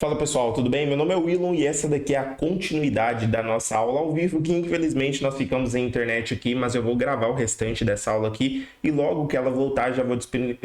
Fala pessoal, tudo bem? Meu nome é Willon e essa daqui é a continuidade da nossa aula ao vivo, que infelizmente nós ficamos sem internet aqui, mas eu vou gravar o restante dessa aula aqui e logo que ela voltar já vou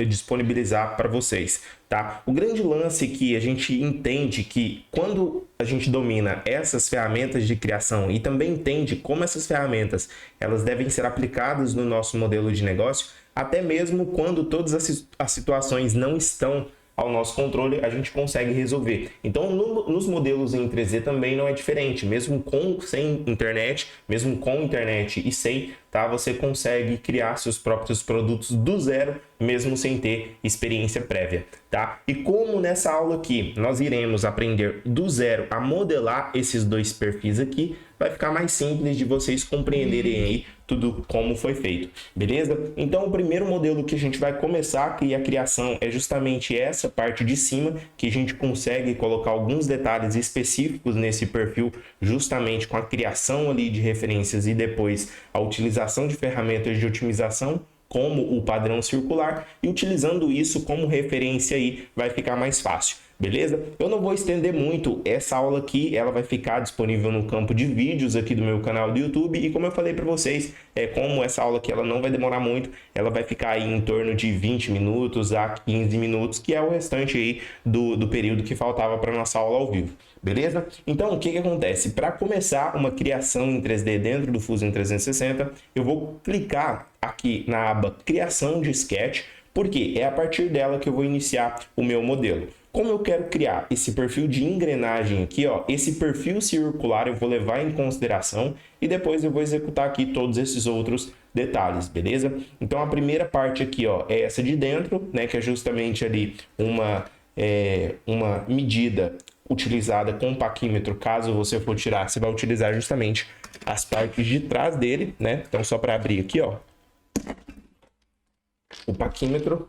disponibilizar para vocês, tá? O grande lance que a gente entende que quando a gente domina essas ferramentas de criação e também entende como essas ferramentas elas devem ser aplicadas no nosso modelo de negócio, até mesmo quando todas as situações não estão ao nosso controle, a gente consegue resolver. Então, nos modelos em 3D também não é diferente, mesmo com sem internet, mesmo com internet e sem, tá? Você consegue criar seus próprios produtos do zero, mesmo sem ter experiência prévia, tá? E como nessa aula aqui nós iremos aprender do zero a modelar esses dois perfis aqui, vai ficar mais simples de vocês compreenderem aí tudo como foi feito, beleza? Então, o primeiro modelo que a gente vai começar aqui a criação é justamente essa parte de cima, que a gente consegue colocar alguns detalhes específicos nesse perfil, justamente com a criação ali de referências e depois a utilização de ferramentas de otimização, como o padrão circular, e utilizando isso como referência aí vai ficar mais fácil. Beleza? Eu não vou estender muito essa aula aqui, ela vai ficar disponível no campo de vídeos aqui do meu canal do YouTube e como eu falei para vocês, como essa aula aqui ela não vai demorar muito, ela vai ficar aí em torno de 20 minutos a 15 minutos, que é o restante aí do período que faltava para nossa aula ao vivo. Beleza? Então, o que acontece? Para começar uma criação em 3D dentro do Fusion 360, eu vou clicar aqui na aba Criação de Sketch, porque é a partir dela que eu vou iniciar o meu modelo. Como eu quero criar esse perfil de engrenagem aqui, ó, esse perfil circular eu vou levar em consideração e depois eu vou executar aqui todos esses outros detalhes, beleza? Então a primeira parte aqui, ó, é essa de dentro, né, que é justamente ali uma medida utilizada com o paquímetro. Caso você for tirar, você vai utilizar justamente as partes de trás dele, né? Então só para abrir aqui, ó, o paquímetro.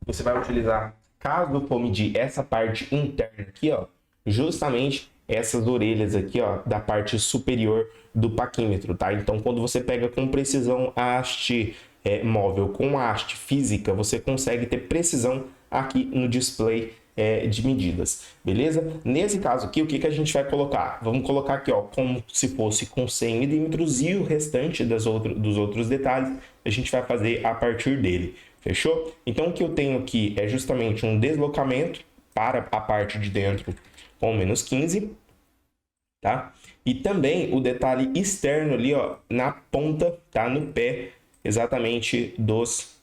Você vai utilizar, caso for medir essa parte interna aqui, ó, justamente essas orelhas aqui, ó, da parte superior do paquímetro, tá? Então, quando você pega com precisão a haste móvel com a haste física, você consegue ter precisão aqui no display de medidas, beleza? Nesse caso aqui, o que a gente vai colocar? Vamos colocar aqui, ó, como se fosse com 100 milímetros e o restante dos outros detalhes a gente vai fazer a partir dele. Fechou? Então, o que eu tenho aqui é justamente um deslocamento para a parte de dentro com menos 15, tá? E também o detalhe externo ali, ó, na ponta, tá? No pé, exatamente dos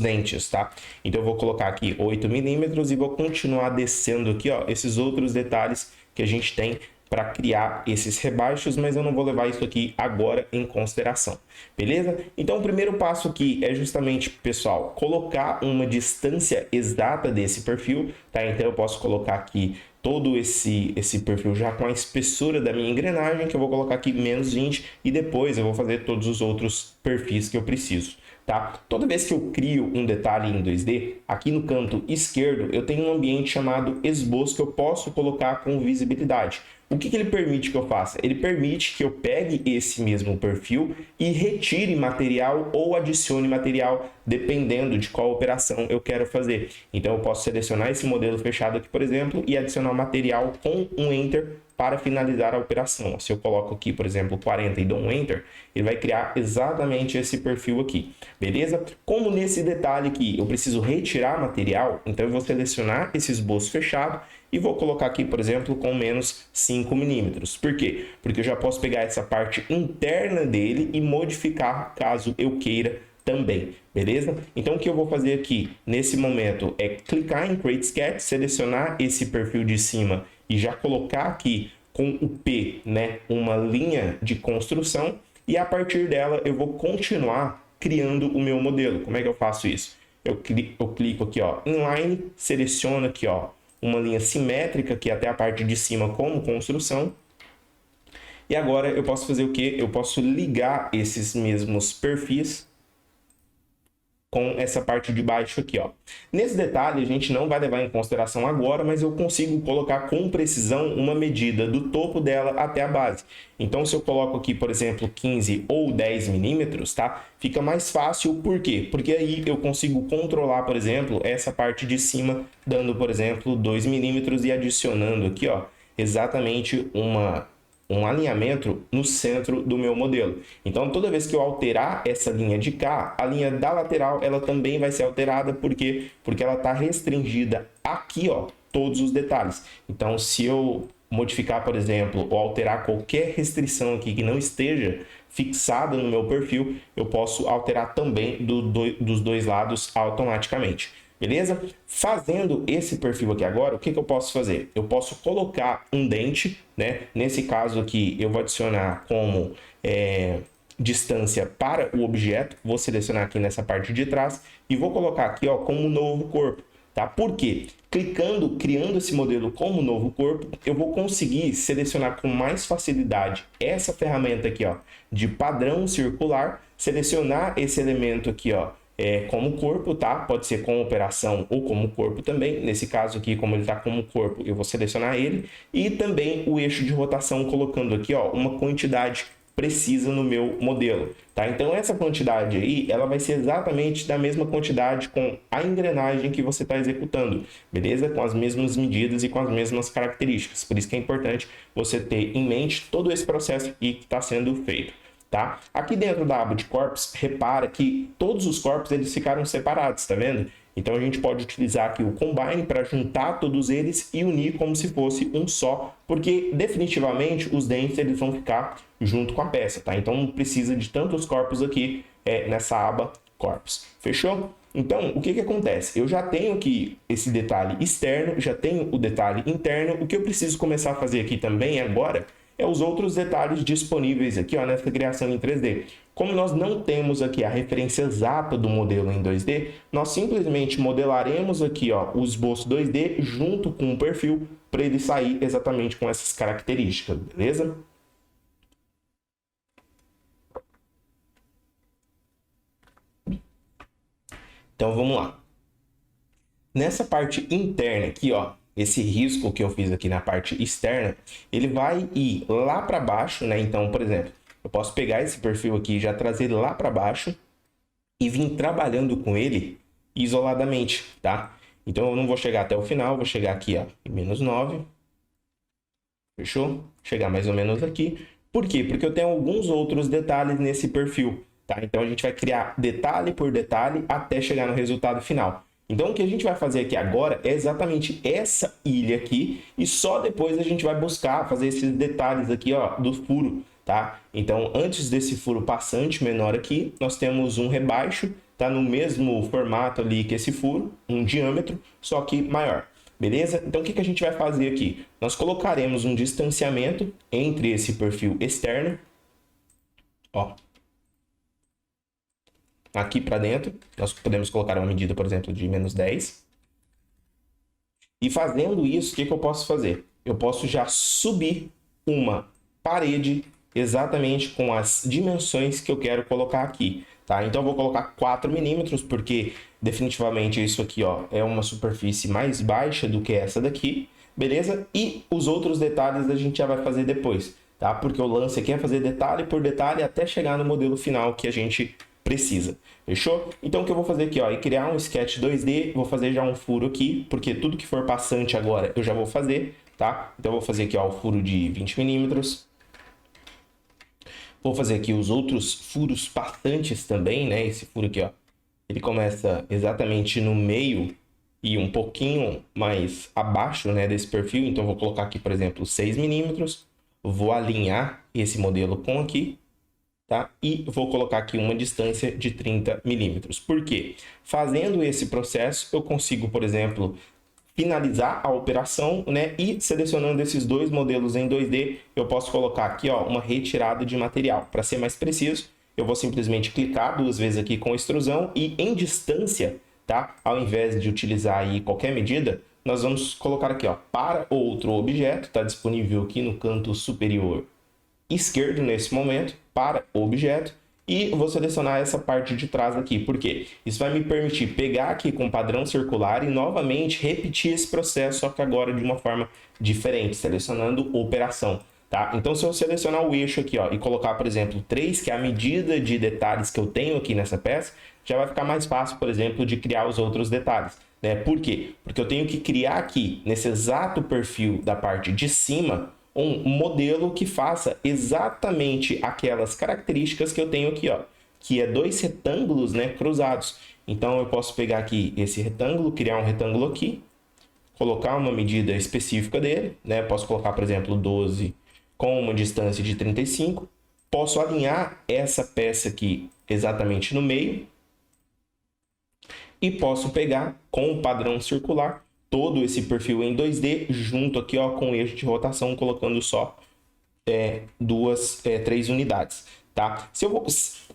dentes, tá? Então, eu vou colocar aqui 8 milímetros e vou continuar descendo aqui, ó, esses outros detalhes que a gente tem para criar esses rebaixos, mas eu não vou levar isso aqui agora em consideração, beleza? Então, o primeiro passo aqui é justamente, pessoal, colocar uma distância exata desse perfil, tá? Então, eu posso colocar aqui todo esse perfil já com a espessura da minha engrenagem, que eu vou colocar aqui menos 20, e depois eu vou fazer todos os outros perfis que eu preciso. Tá? Toda vez que eu crio um detalhe em 2D, aqui no canto esquerdo eu tenho um ambiente chamado esboço que eu posso colocar com visibilidade. O que ele permite que eu faça? Ele permite que eu pegue esse mesmo perfil e retire material ou adicione material, dependendo de qual operação eu quero fazer. Então eu posso selecionar esse modelo fechado aqui, por exemplo, e adicionar material com um Enter para finalizar a operação. Se eu coloco aqui, por exemplo, 40 e dou um Enter, ele vai criar exatamente esse perfil aqui, beleza? Como nesse detalhe aqui eu preciso retirar material, então eu vou selecionar esse esboço fechado e vou colocar aqui, por exemplo, com menos 5 milímetros. Por quê? Porque eu já posso pegar essa parte interna dele e modificar caso eu queira também, beleza? Então, o que eu vou fazer aqui, nesse momento, é clicar em Create Sketch, selecionar esse perfil de cima e já colocar aqui com o P, né, uma linha de construção e a partir dela eu vou continuar criando o meu modelo. Como é que eu faço isso? Eu clico aqui, ó, Inline, seleciono aqui, ó, uma linha simétrica aqui até a parte de cima como construção. E agora eu posso fazer o quê? Eu posso ligar esses mesmos perfis com essa parte de baixo aqui, ó. Nesse detalhe, a gente não vai levar em consideração agora, mas eu consigo colocar com precisão uma medida do topo dela até a base. Então, se eu coloco aqui, por exemplo, 15 ou 10 milímetros, tá? Fica mais fácil, por quê? Porque aí eu consigo controlar, por exemplo, essa parte de cima, dando, por exemplo, 2 milímetros e adicionando aqui, ó, exatamente um alinhamento no centro do meu modelo. Então, toda vez que eu alterar essa linha de cá, a linha da lateral, ela também vai ser alterada, por quê? Porque ela está restringida aqui, ó, todos os detalhes. Então, se eu modificar, por exemplo, ou alterar qualquer restrição aqui que não esteja fixada no meu perfil, eu posso alterar também dos dois lados automaticamente. Beleza? Fazendo esse perfil aqui agora, o que eu posso fazer? Eu posso colocar um dente, né? Nesse caso aqui, eu vou adicionar como distância para o objeto. Vou selecionar aqui nessa parte de trás e vou colocar aqui, ó, como novo corpo. Tá? Por quê? Clicando, criando esse modelo como novo corpo, eu vou conseguir selecionar com mais facilidade essa ferramenta aqui, ó, de padrão circular, selecionar esse elemento aqui, ó, como corpo, tá? Pode ser com operação ou como corpo também. Nesse caso aqui, como ele está como corpo, eu vou selecionar ele. E também o eixo de rotação, colocando aqui, ó, uma quantidade precisa no meu modelo, tá? Então, essa quantidade aí, ela vai ser exatamente da mesma quantidade com a engrenagem que você está executando, beleza? Com as mesmas medidas e com as mesmas características. Por isso que é importante você ter em mente todo esse processo aqui que está sendo feito. Tá? Aqui dentro da aba de corpos, repara que todos os corpos eles ficaram separados, tá vendo? Então a gente pode utilizar aqui o Combine para juntar todos eles e unir como se fosse um só, porque definitivamente os dentes eles vão ficar junto com a peça, tá? Então não precisa de tantos corpos aqui nessa aba corpos. Fechou? Então, o que acontece? Eu já tenho aqui esse detalhe externo, já tenho o detalhe interno. O que eu preciso começar a fazer aqui também agora os outros detalhes disponíveis aqui, ó, nessa criação em 3D. Como nós não temos aqui a referência exata do modelo em 2D, nós simplesmente modelaremos aqui, ó, o esboço 2D junto com o perfil para ele sair exatamente com essas características, beleza? Então vamos lá. Nessa parte interna aqui, ó, esse risco que eu fiz aqui na parte externa, ele vai ir lá para baixo, né? Então, por exemplo, eu posso pegar esse perfil aqui e já trazer ele lá para baixo e vir trabalhando com ele isoladamente, tá? Então, eu não vou chegar até o final, vou chegar aqui, ó, em -9. Fechou? Chegar mais ou menos aqui. Por quê? Porque eu tenho alguns outros detalhes nesse perfil, tá? Então, a gente vai criar detalhe por detalhe até chegar no resultado final. Então, o que a gente vai fazer aqui agora é exatamente essa ilha aqui e só depois a gente vai buscar fazer esses detalhes aqui, ó, do furo, tá? Então, antes desse furo passante menor aqui, nós temos um rebaixo, tá? No mesmo formato ali que esse furo, um diâmetro, só que maior, beleza? Então, o que a gente vai fazer aqui? Nós colocaremos um distanciamento entre esse perfil externo, ó, aqui para dentro, nós podemos colocar uma medida, por exemplo, de -10. E fazendo isso, o que eu posso fazer? Eu posso já subir uma parede exatamente com as dimensões que eu quero colocar aqui, tá? Então, eu vou colocar 4 milímetros, porque definitivamente isso aqui, ó, é uma superfície mais baixa do que essa daqui, beleza? E os outros detalhes a gente já vai fazer depois, tá? Porque o lance aqui é fazer detalhe por detalhe até chegar no modelo final que a gente precisa, fechou? Então o que eu vou fazer aqui, ó, é criar um sketch 2D, vou fazer já um furo aqui, porque tudo que for passante agora eu já vou fazer, tá? Então eu vou fazer aqui, ó, o furo de 20 milímetros. Vou fazer aqui os outros furos passantes também, né? Esse furo aqui, ó, ele começa exatamente no meio e um pouquinho mais abaixo, né, desse perfil. Então vou colocar aqui, por exemplo, 6 milímetros. Vou alinhar esse modelo com aqui. Tá? E vou colocar aqui uma distância de 30 milímetros. Por quê? Fazendo esse processo, eu consigo, por exemplo, finalizar a operação, né? E selecionando esses dois modelos em 2D, eu posso colocar aqui, ó, uma retirada de material. Para ser mais preciso, eu vou simplesmente clicar 2 vezes aqui com extrusão e em distância, tá? Ao invés de utilizar aí qualquer medida, nós vamos colocar aqui, ó, para outro objeto, está disponível aqui no canto superior esquerdo nesse momento, para o objeto, E vou selecionar essa parte de trás aqui, por quê? Isso vai me permitir pegar aqui com padrão circular e novamente repetir esse processo, só que agora de uma forma diferente, selecionando operação. Tá? Então, se eu selecionar o eixo aqui, ó, e colocar, por exemplo, 3, que é a medida de detalhes que eu tenho aqui nessa peça, já vai ficar mais fácil, por exemplo, de criar os outros detalhes. Né? Por quê? Porque eu tenho que criar aqui, nesse exato perfil da parte de cima, um modelo que faça exatamente aquelas características que eu tenho aqui, ó, que é 2 retângulos, né, cruzados. Então, eu posso pegar aqui esse retângulo, criar um retângulo aqui, colocar uma medida específica dele, né? Posso colocar, por exemplo, 12 com uma distância de 35. Posso alinhar essa peça aqui exatamente no meio. E posso pegar com o padrão circular todo esse perfil em 2D junto aqui, ó, com o eixo de rotação, colocando só 3 unidades. Tá?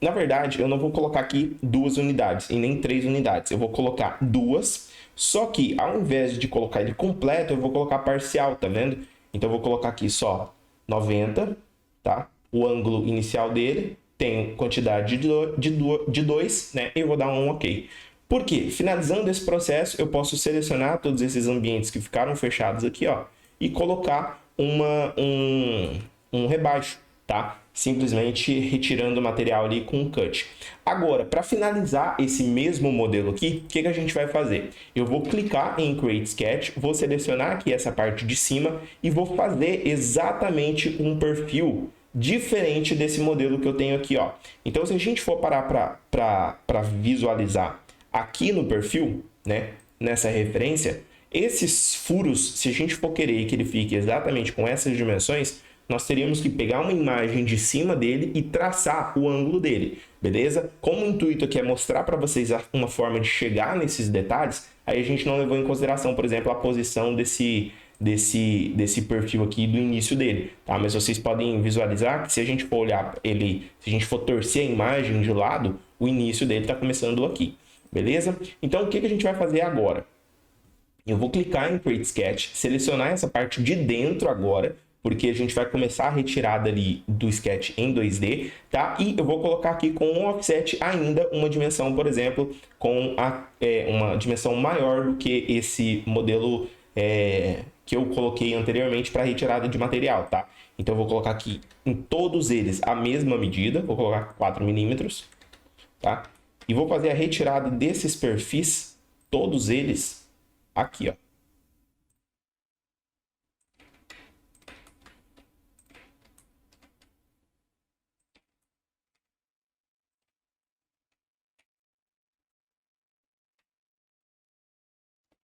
Na verdade, eu não vou colocar aqui 2 unidades e nem 3 unidades. Eu vou colocar 2, só que ao invés de colocar ele completo, eu vou colocar parcial, tá vendo? Então, eu vou colocar aqui só 90, tá? O ângulo inicial dele tem quantidade de 2, né? E eu vou dar um OK. Por quê? Finalizando esse processo, eu posso selecionar todos esses ambientes que ficaram fechados aqui, ó, e colocar um rebaixo, tá? Simplesmente retirando o material ali com um cut. Agora, para finalizar esse mesmo modelo aqui, o que a gente vai fazer? Eu vou clicar em Create Sketch, vou selecionar aqui essa parte de cima e vou fazer exatamente um perfil diferente desse modelo que eu tenho aqui, ó. Então, se a gente for parar para visualizar aqui no perfil, né, nessa referência, esses furos, se a gente for querer que ele fique exatamente com essas dimensões, nós teríamos que pegar uma imagem de cima dele e traçar o ângulo dele, beleza? Como o intuito aqui é mostrar para vocês uma forma de chegar nesses detalhes, aí a gente não levou em consideração, por exemplo, a posição desse perfil aqui do início dele, tá? Mas vocês podem visualizar que se a gente for olhar ele, se a gente for torcer a imagem de lado, o início dele está começando aqui, beleza? Então, o que a gente vai fazer agora? Eu vou clicar em Create Sketch, selecionar essa parte de dentro agora, porque a gente vai começar a retirada ali do sketch em 2D, tá? E eu vou colocar aqui com um offset ainda uma dimensão, por exemplo, com uma dimensão maior do que esse modelo que eu coloquei anteriormente para retirada de material, tá? Então eu vou colocar aqui em todos eles a mesma medida, vou colocar 4 milímetros, tá? E vou fazer a retirada desses perfis, todos eles, aqui, ó.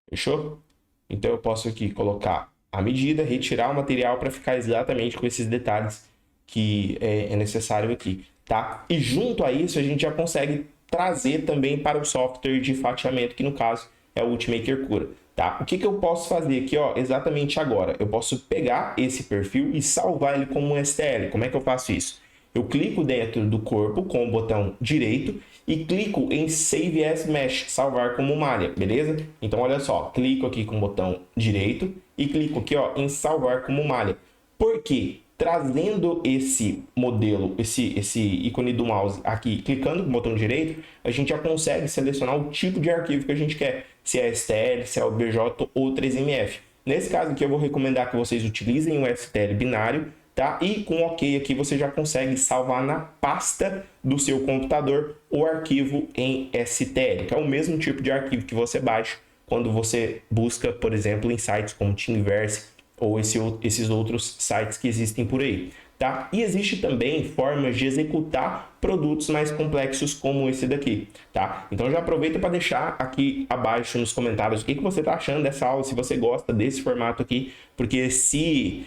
Fechou? Então eu posso aqui colocar a medida, retirar o material para ficar exatamente com esses detalhes que é necessário aqui, tá? E junto a isso a gente já consegue trazer também para o software de fatiamento, que no caso é o Ultimaker Cura, tá? O que eu posso fazer aqui, ó, exatamente agora? Eu posso pegar esse perfil e salvar ele como um STL. Como é que eu faço isso? Eu clico dentro do corpo com o botão direito e clico em Save as Mesh, salvar como malha, beleza? Então, olha só, clico aqui com o botão direito e clico aqui, ó, em salvar como malha. Por quê? Trazendo esse modelo, esse ícone do mouse aqui, clicando com o botão direito, a gente já consegue selecionar o tipo de arquivo que a gente quer, se é STL, se é OBJ ou 3MF. Nesse caso aqui, eu vou recomendar que vocês utilizem o STL binário, tá? E com OK aqui você já consegue salvar na pasta do seu computador o arquivo em STL, que é o mesmo tipo de arquivo que você baixa quando você busca, por exemplo, em sites como Thingiverse ou esses outros sites que existem por aí, tá? E existe também formas de executar produtos mais complexos como esse daqui, tá? Então já aproveita para deixar aqui abaixo nos comentários o que você está achando dessa aula, se você gosta desse formato aqui, porque se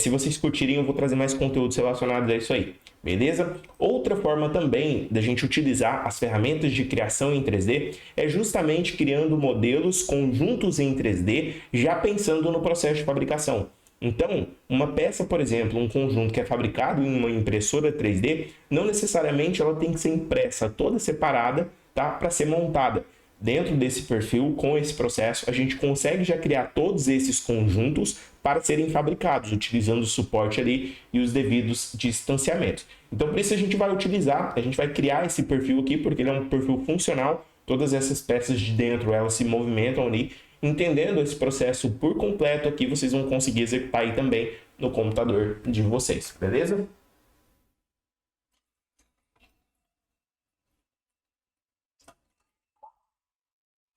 vocês curtirem eu vou trazer mais conteúdos relacionados a isso aí, beleza? Outra forma também da gente utilizar as ferramentas de criação em 3D é justamente criando modelos conjuntos em 3D, já pensando no processo de fabricação. Então, uma peça, por exemplo, um conjunto que é fabricado em uma impressora 3D, não necessariamente ela tem que ser impressa toda separada, tá? Para ser montada. dentro desse perfil, com esse processo, a gente consegue já criar todos esses conjuntos para serem fabricados, utilizando o suporte ali e os devidos distanciamentos. Então, por isso a gente vai utilizar, a gente vai criar esse perfil aqui, porque ele é um perfil funcional, todas essas peças de dentro, elas se movimentam ali. Entendendo esse processo por completo aqui, vocês vão conseguir executar aí também no computador de vocês, beleza?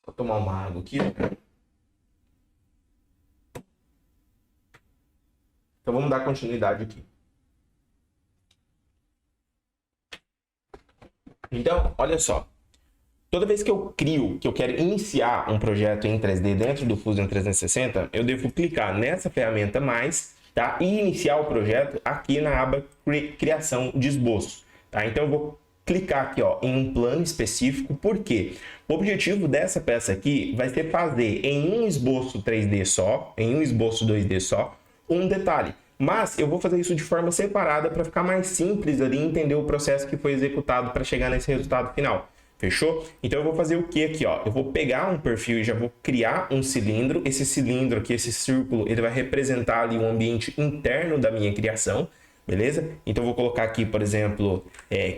Vou tomar uma água aqui. Então vamos dar continuidade aqui. Então, olha só. Toda vez que eu quero iniciar um projeto em 3D dentro do Fusion 360, eu devo clicar nessa ferramenta mais, tá? E iniciar o projeto aqui na aba Criação de Esboços, tá? Então eu vou clicar aqui, ó, em um plano específico, porque o objetivo dessa peça aqui vai ser fazer em um esboço 3D só, em um esboço 2D só, um detalhe. Mas eu vou fazer isso de forma separada para ficar mais simples ali e entender o processo que foi executado para chegar nesse resultado final. Fechou? Então eu vou fazer o que aqui, ó? Eu vou pegar um perfil e já vou criar um cilindro. Esse cilindro aqui, esse círculo, ele vai representar ali o ambiente interno da minha criação, beleza? Então eu vou colocar aqui, por exemplo,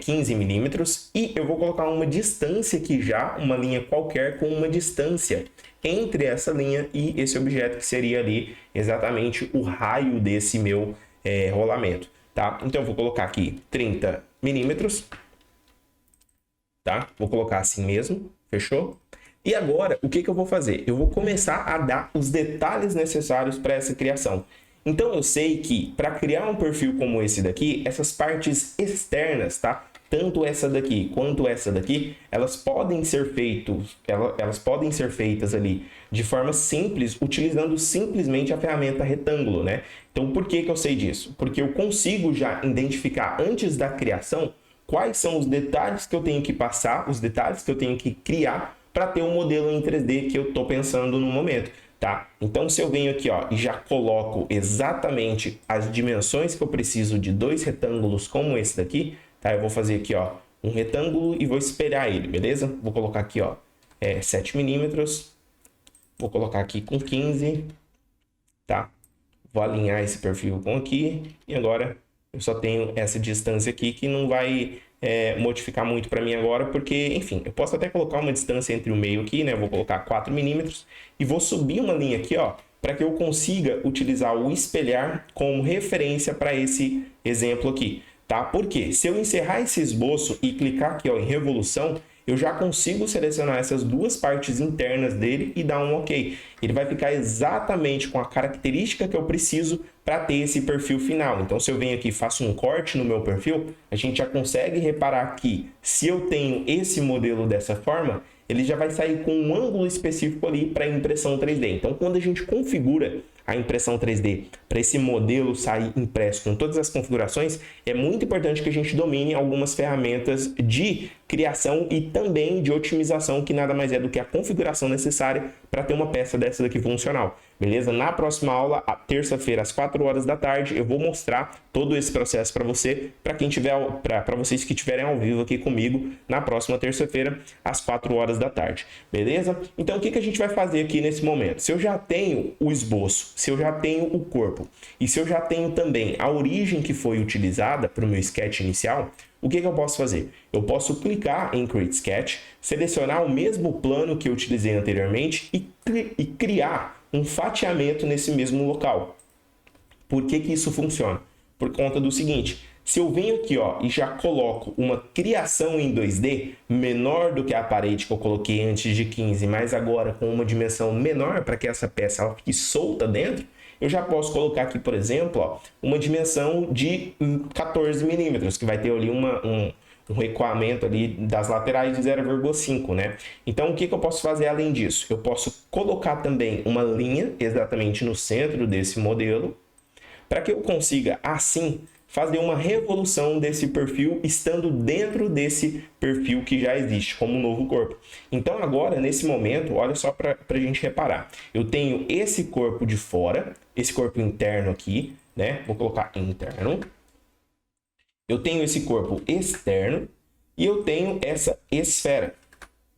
15 milímetros e eu vou colocar uma distância aqui já, uma linha qualquer com uma distância entre essa linha e esse objeto, que seria ali exatamente o raio desse meu rolamento, tá? Então eu vou colocar aqui 30 milímetros. Tá? Vou colocar assim mesmo, fechou? E agora, o que eu vou fazer? Eu vou começar a dar os detalhes necessários para essa criação. Então, eu sei que para criar um perfil como esse daqui, essas partes externas, tá? Tanto essa daqui quanto essa daqui, elas podem ser feitas ali de forma simples, utilizando simplesmente a ferramenta retângulo, né? Então, por que eu sei disso? Porque eu consigo já identificar antes da criação quais são os detalhes que eu tenho que passar, os detalhes que eu tenho que criar para ter um modelo em 3D que eu estou pensando no momento, tá? Então, se eu venho aqui, ó, e já coloco exatamente as dimensões que eu preciso de dois retângulos como esse daqui, tá? Eu vou fazer aqui, ó, um retângulo e vou espelhar ele, beleza? Vou colocar aqui, ó, 7 milímetros, vou colocar aqui com 15, tá? Vou alinhar esse perfil com aqui e agora eu só tenho essa distância aqui que não vai modificar muito para mim agora, porque, enfim, eu posso até colocar uma distância entre o meio aqui, né? Vou colocar 4 milímetros e vou subir uma linha aqui, ó, para que eu consiga utilizar o espelhar como referência para esse exemplo aqui, tá? Porque se eu encerrar esse esboço e clicar aqui, ó, em revolução, eu já consigo selecionar essas duas partes internas dele e dar um OK. Ele vai ficar exatamente com a característica que eu preciso para ter esse perfil final. Então, se eu venho aqui e faço um corte no meu perfil, a gente já consegue reparar que se eu tenho esse modelo dessa forma, ele já vai sair com um ângulo específico ali para impressão 3D. Então, quando a gente configura a impressão 3D para esse modelo sair impresso com todas as configurações, é muito importante que a gente domine algumas ferramentas de criação e também de otimização, que nada mais é do que a configuração necessária para ter uma peça dessa daqui funcional. Beleza? Na próxima aula, terça-feira, às 4 horas da tarde, eu vou mostrar todo esse processo para você, para vocês que estiverem ao vivo aqui comigo na próxima terça-feira, às 4 horas da tarde. Beleza? Então, o que a gente vai fazer aqui nesse momento? Se eu já tenho o esboço, se eu já tenho o corpo e se eu já tenho também a origem que foi utilizada para o meu sketch inicial, o que eu posso fazer? Eu posso clicar em Create Sketch, selecionar o mesmo plano que eu utilizei anteriormente e criar um fatiamento nesse mesmo local. Por que isso funciona? Por conta do seguinte: se eu venho aqui, ó, e já coloco uma criação em 2D menor do que a parede que eu coloquei antes de 15, mas agora com uma dimensão menor para que essa peça ela fique solta dentro, eu já posso colocar aqui, por exemplo, ó, uma dimensão de 14 milímetros, que vai ter ali um recuamento ali das laterais de 0,5, né? Então, o que eu posso fazer além disso? Eu posso colocar também uma linha exatamente no centro desse modelo, para que eu consiga, assim, fazer uma revolução desse perfil estando dentro desse perfil que já existe como um novo corpo. Então agora, nesse momento, olha só para a gente reparar. Eu tenho esse corpo de fora, esse corpo interno aqui, né? Vou colocar interno. Eu tenho esse corpo externo e eu tenho essa esfera.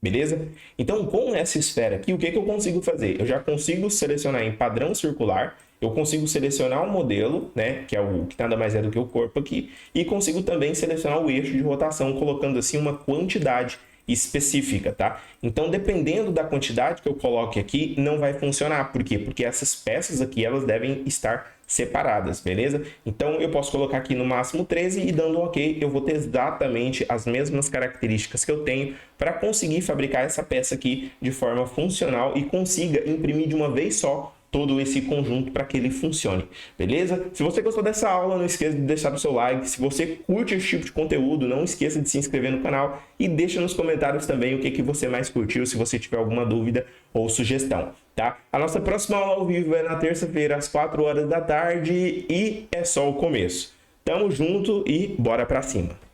Beleza? Então, com essa esfera aqui, o que eu consigo fazer? Eu já consigo selecionar em padrão circular, eu consigo selecionar o modelo, né, que é o que nada mais é do que o corpo aqui, e consigo também selecionar o eixo de rotação, colocando assim uma quantidade específica, tá? Então, dependendo da quantidade que eu coloque aqui, não vai funcionar. Por quê? Porque essas peças aqui, elas devem estar separadas, beleza? Então, eu posso colocar aqui no máximo 13 e dando OK, eu vou ter exatamente as mesmas características que eu tenho para conseguir fabricar essa peça aqui de forma funcional e consiga imprimir de uma vez só todo esse conjunto para que ele funcione, beleza? Se você gostou dessa aula, não esqueça de deixar o seu like. Se você curte esse tipo de conteúdo, não esqueça de se inscrever no canal e deixa nos comentários também o que você mais curtiu, se você tiver alguma dúvida ou sugestão, tá? A nossa próxima aula ao vivo é na terça-feira, às 4 horas da tarde e é só o começo. Tamo junto e bora pra cima!